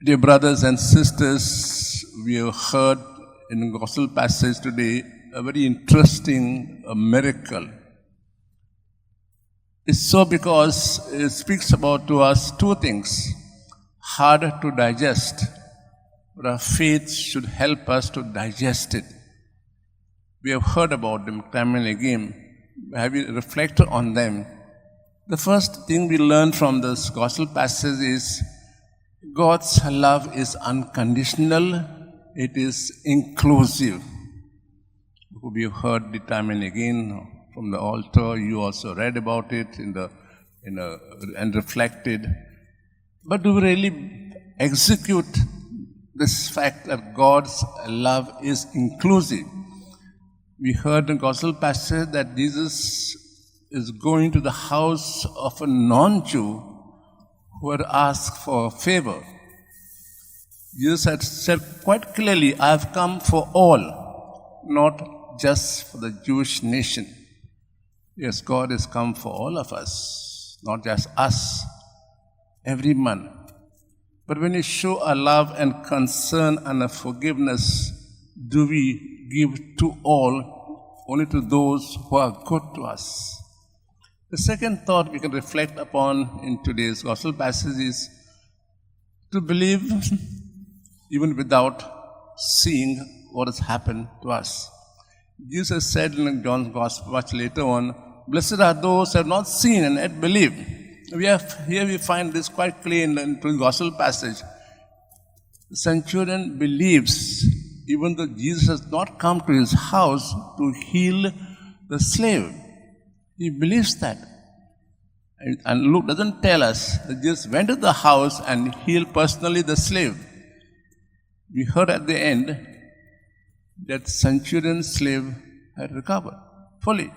Dear brothers and sisters, we have heard in the gospel passage today a very interesting miracle. It's so because it speaks about to us two things, hard to digest, but our faith should help us to digest it. We have heard about them time and again. Have you reflected on them? The first thing we learn from this gospel passage is God's love is unconditional, it is inclusive. We have heard it time and again from the altar. You also read about it and reflected. But do we really execute this fact that God's love is inclusive? We heard in the gospel passage that Jesus is going to the house of a non-Jew who had asked for a favor. Jesus had said quite clearly, I have come for all, not just for the Jewish nation. Yes, God has come for all of us, not just us, everyone. But when you show a love and concern and a forgiveness, do we give to all, only to those who are good to us? The second thought we can reflect upon in today's gospel passage is to believe even without seeing what has happened to us. Jesus said in John's gospel much later on, blessed are those who have not seen and yet believe. Here we find this quite clear in the gospel passage. The centurion believes, even though Jesus has not come to his house to heal the slave. He believes that. And Luke doesn't tell us that Jesus went to the house and healed personally the slave. We heard at the end that centurion's slave had recovered fully.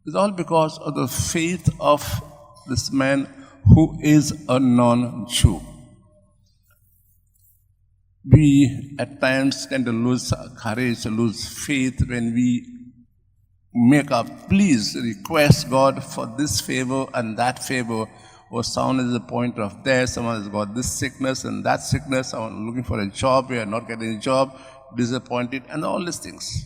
It's all because of the faith of this man who is a non-Jew. We at times tend to lose courage, to lose faith when we make our pleas, request God for this favor and that favor, or someone is a point of death, someone has got this sickness and that sickness, someone looking for a job, we are not getting a job, disappointed, and all these things.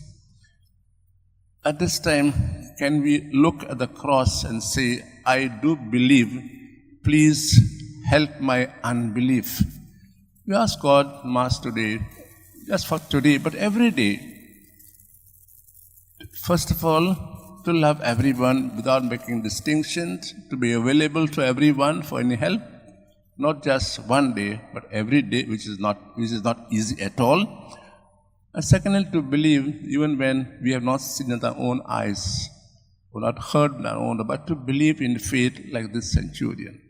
At this time, can we look at the cross and say, I do believe, please help my unbelief? We ask God, Mass, today, just for today, but every day, first of all, to love everyone without making distinctions, to be available to everyone for any help, not just one day, but every day, which is not easy at all. And secondly, to believe even when we have not seen with our own eyes, or not heard with our own, but to believe in faith like this centurion.